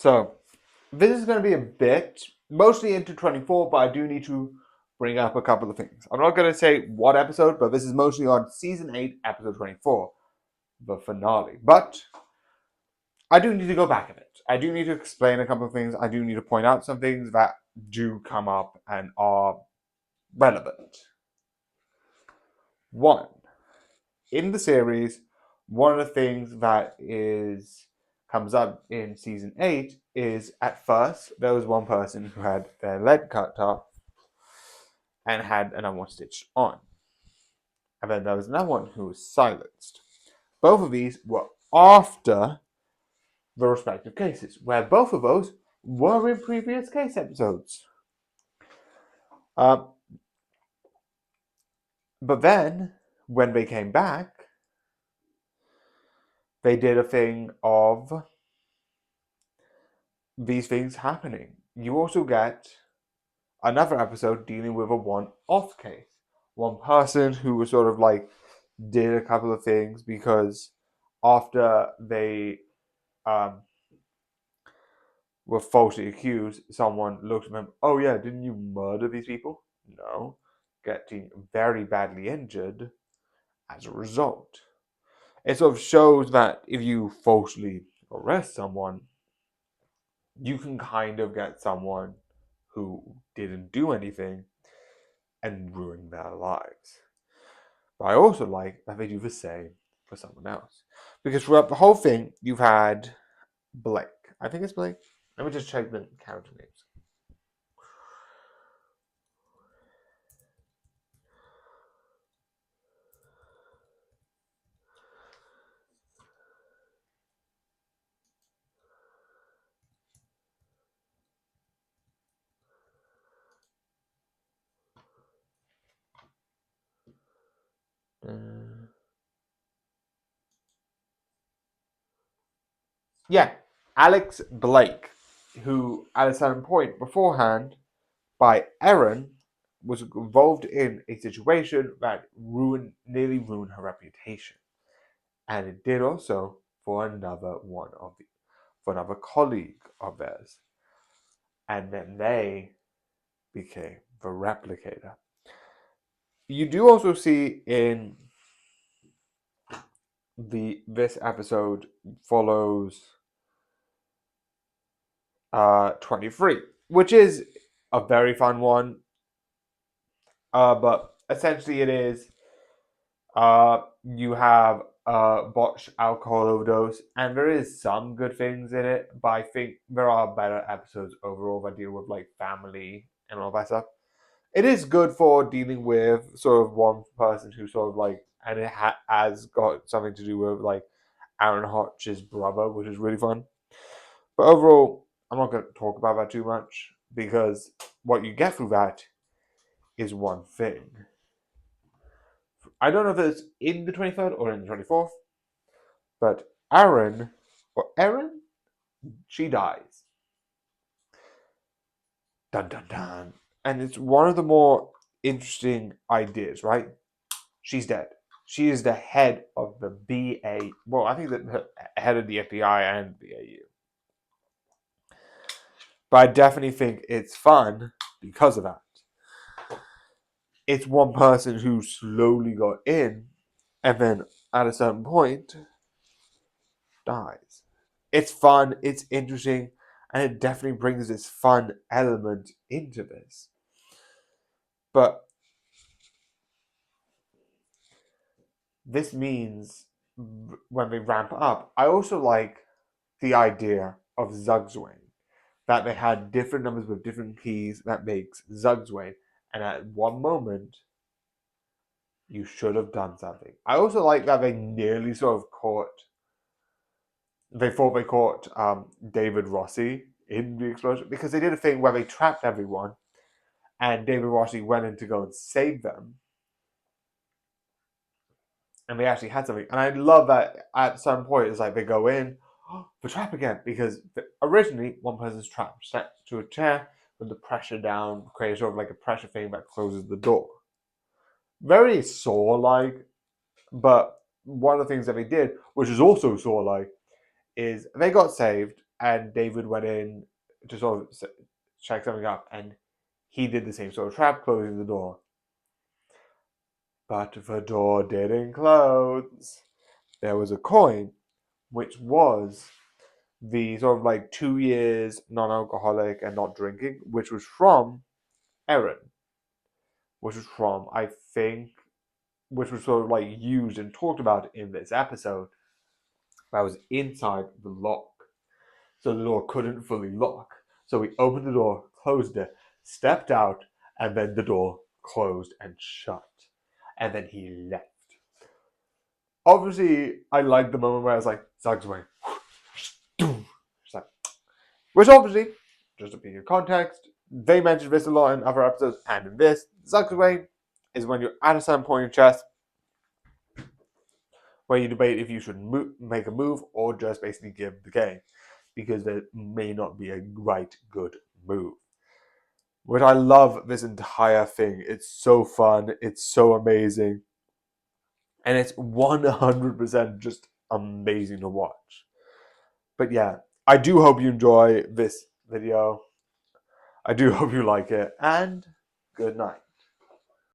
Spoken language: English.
So, this is going to be a bit, mostly into 24, but I do need to bring up a couple of things. I'm not going to say what episode, but this is mostly on Season 8, Episode 24, the finale. But I do need to go back a bit. I do need to explain a couple of things. I do need to point out some things that do come up and are relevant. One, in the series, one of the things that comes up in season 8 is at first there was one person who had their leg cut off and had another one stitched on. And then there was another one who was silenced. Both of these were after the respective cases, where both of those were in previous case episodes. But then, when they came back, they did a thing of these things happening. You also get another episode dealing with a one-off case. One person who was sort of like did a couple of things because after they were falsely accused, someone looked at them, oh yeah, didn't you murder these people? No. Getting very badly injured as a result. It sort of shows that if you falsely arrest someone, you can kind of get someone who didn't do anything and ruin their lives. But I also like that they do the same for someone else. Because throughout the whole thing, you've had Blake. I think it's Blake. Let me just check the character names. Yeah, Alex Blake, who at a certain point beforehand, by Erin, was involved in a situation that nearly ruined her reputation, and it did also for another colleague of theirs, and then they became the replicator. You do also see in this episode follows 23, which is a very fun one. But essentially it is you have a botched alcohol overdose, and there is some good things in it, but I think there are better episodes overall that deal with like family and all that stuff. It is good for dealing with sort of one person who sort of like, and it has got something to do with like Aaron Hotch's brother, which is really fun. But overall, I'm not going to talk about that too much because what you get through that is one thing. I don't know if it's in the 23rd or in the 24th, but Erin, she dies. Dun dun dun. And it's one of the more interesting ideas, right? She's dead. She is the head of the BA. Well, I think the head of the FBI and the AU. But I definitely think it's fun because of that. It's one person who slowly got in and then at a certain point dies. It's fun, it's interesting, and it definitely brings this fun element into this. But this means when they ramp up, I also like the idea of Zugswain. That they had different numbers with different keys that makes Zugswain. And at one moment, you should have done something. I also like that they nearly sort of they thought they caught David Rossi in the explosion because they did a thing where they trapped everyone and David Rossi went in to go and save them. And they actually had something. And I love that at some point it's like they go in, the trap again, because originally one person's trapped, set to a chair with the pressure down, creates sort of like a pressure thing that closes the door. Very Saw-like, but one of the things that they did, which is also Saw-like, is they got saved, and David went in to sort of check something up, and he did the same sort of trap, closing the door. But the door didn't close. There was a coin, which was the sort of like 2 years non-alcoholic and not drinking, which was from Erin, which was from, I think, which was sort of like used and talked about in this episode. That was inside the lock. So the door couldn't fully lock. So we opened the door, closed it, stepped out, and then the door closed and shut. And then he left. Obviously, I liked the moment where I was like, Zug's away. Which obviously, just to be in context, they mentioned this a lot in other episodes, and in this, Zug's away is when you're at a certain point in chess where you debate if you should make a move or just basically give the game, because there may not be a right good move. Which I love this entire thing. It's so fun. It's so amazing. And it's 100% just amazing to watch. But yeah, I do hope you enjoy this video. I do hope you like it. And good night.